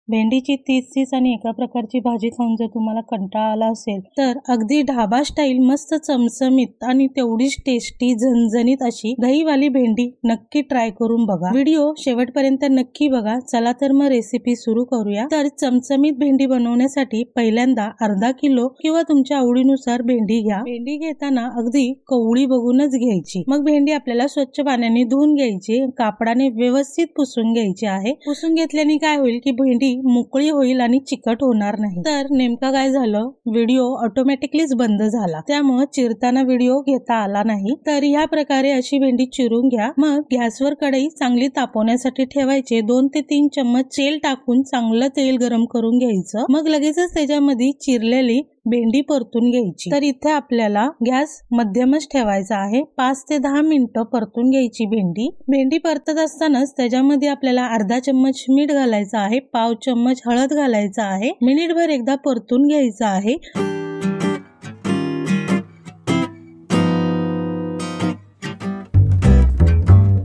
भेंडीची तीच आणि एका प्रकारची भाजी खाऊन जर तुम्हाला कंटाळा आला असेल तर अगदी ढाबा स्टाईल मस्त चमचमीत आणि तेवढीच टेस्टी झणझणीत अशी दहीवाली भेंडी नक्की ट्राय करून बघा। व्हिडिओ शेवटपर्यंत नक्की बघा। चला तर मग रेसिपी सुरू करूया। तर चमचमीत भेंडी बनवण्यासाठी पहिल्यांदा अर्धा किलो किंवा तुमच्या आवडीनुसार भेंडी घ्या। भेंडी घेताना अगदी कवळी बघूनच घ्यायची। मग भेंडी आपल्याला स्वच्छ पाण्याने धुवून घ्यायची, कापडाने व्यवस्थित पुसून घ्यायची आहे। पुसून घेतल्याने काय होईल की भेंडी मोकळी होईल आणि चिकट होणार नाही। तर नेमका काय झालं, व्हिडिओ ऑटोमॅटिकलीच बंद झाला, त्यामुळे चिरताना व्हिडिओ घेता आला नाही। तर ह्या प्रकारे अशी भेंडी चिरून घ्या। मग गॅसवर कढई चांगली तापवण्यासाठी ठेवायचे। 2 ते 3 चम्मच तेल टाकून चांगलं तेल गरम करून घ्यायचं। मग लगेचच त्याच्यामध्ये चिरलेली भेंडी परतून घ्यायची। तर इथे आपल्याला गॅस मध्यमच ठेवायचा आहे। 5 ते 10 मिनिटं परतून घ्यायची भेंडी परतत असतानाच त्याच्यामध्ये आपल्याला अर्धा चम्मच मीठ घालायचं आहे, पाव चम्मच हळद घालायचा आहे, मिनिटभर एकदा परतून घ्यायचं आहे।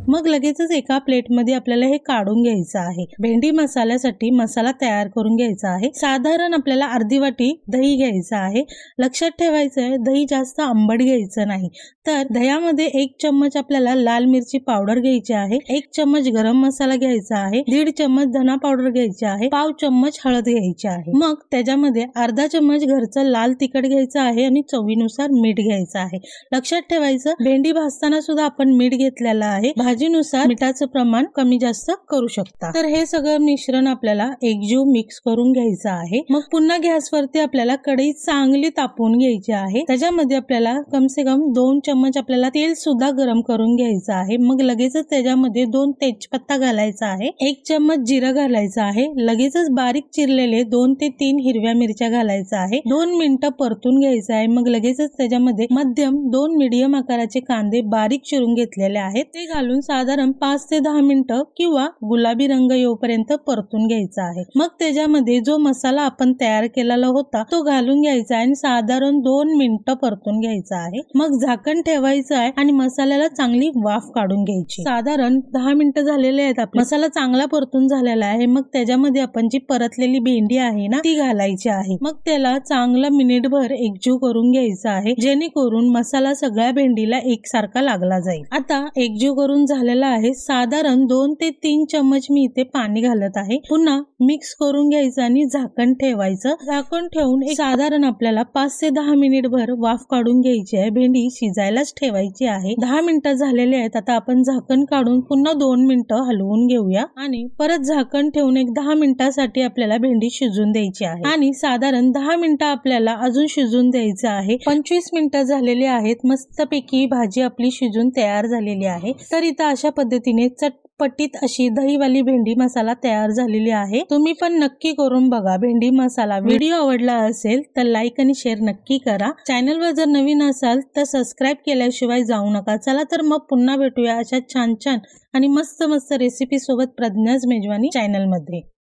मग लगेचच एका प्लेटमध्ये आपल्याला हे काढून घ्यायचं आहे। भेंडी मसाल्यासाठी मसाला तयार करून घ्यायचा आहे। साधारण आपल्याला अर्धी वाटी दही घ्यायचं आहे। लक्षात ठेवायचं आहे दही जास्त आंबट घ्यायचं नाही। तर दह्यामध्ये 1 चम्मच आपल्याला लाल मिरची पावडर घ्यायची आहे, 1 चम्मच गरम मसाला घ्यायचा आहे, 1.5 चम्मच धना पावडर घ्यायची आहे, पाव चम्मच हळद घ्यायची आहे। मग त्याच्यामध्ये अर्धा चम्मच घरचं लाल तिखट घ्यायचं आहे आणि चवीनुसार मीठ घ्यायचं आहे। लक्षात ठेवायचं भेंडी भाजताना सुद्धा आपण मीठ घेतलेलं आहे। भाजीनुसार मिठाचं प्रमाण कमी जास्त करू शकता। तर हे सगळं मिश्रण आपल्याला एकजीव मिक्स करून घ्यायचं आहे। मग पुन्हा गॅसवरती आपल्याला कढई चांगली तापवून घ्यायची आहे। त्याच्यामध्ये आपल्याला कम से कम 2 चम्मच आपल्याला तेल सुद्धा गरम करून घ्यायचं आहे। मग लगेचच त्याच्यामध्ये 2 तेजपत्ता घालायचा आहे, 1 चम्मच जिरं घालायचं आहे, लगेचच बारीक चिरलेले 2 ते 3 हिरव्या मिरच्या घालायचा आहे। 2 मिनिटं परतून घ्यायचं आहे। मग लगेचच त्याच्यामध्ये मध्यम 2 मीडियम आकाराचे कांदे बारीक चिरून घेतलेले आहेत, ते घालून साधारण 5 ते 10 मिनिटं किंवा गुलाबी रंग येऊपर्यंत परतून घ्यायचा आहे। मग त्याच्यामध्ये जो मसाला आपण तयार केलेला होता तो घालून घ्यायचा आहे आणि साधारण 2 मिनिटं परतून घ्यायचा आहे। मग झाकण ठेवायचं आहे आणि मसाल्याला चांगली वाफ काढून घ्यायची। साधारण 10 मिनिटं झालेले आहेत, आपला मसाला चांगला परतून झालेला आहे। मग त्याच्यामध्ये आपण जी परतलेली भेंडी आहे ना ती घालायची आहे। मग त्याला चांगला मिनिटभर एकजीव करून घ्यायचं आहे, जेणेकरून मसाला सगळ्या भेंडीला एकसारखा लागला जाईल। आता एकजीव करून झालेला आहे। साधारण 2 ते 3 चम्मच मी इथे पाणी घालत आहे। पुन्हा मिक्स करून घ्यायचं आणि झाकण ठेवायचं। झाकण ठेवून एक साधारण आपल्याला 5 ते 10 मिनिटभर वाफ काढून घ्यायची आहे। भेंडी शिजायलाच ठेवायची आहे। 10 मिनिटं झालेले आहेत। आता आपण झाकण काढून पुन्हा 2 मिनिटं हलवून घेऊया आणि परत झाकण ठेवून एक 10 मिनिटांसाठी आपल्याला भेंडी शिजून द्यायची आहे आणि साधारण 10 मिनिटं आपल्याला अजून शिजून द्यायचं आहे। 25 मिनिटं झालेली आहेत। मस्तपैकी भाजी आपली शिजून तयार झालेली आहे। तर इथं अशा पद्धतीने चटपटीत अशी दहीवाली भेंडी मसाला तयार झालेली आहे। तुम्ही पण नक्की करून बघा भेंडी मसाला। व्हिडिओ आवडला असेल तर लाईक आणि शेअर नक्की करा। चॅनलवर जर नवीन असाल तर सबस्क्राईब केल्याशिवाय जाऊ नका। चला तर मग पुन्हा भेटूया अशा छान छान आणि मस्त मस्त रेसिपी सोबत प्रज्ञाज मेजवानी चॅनल मध्ये।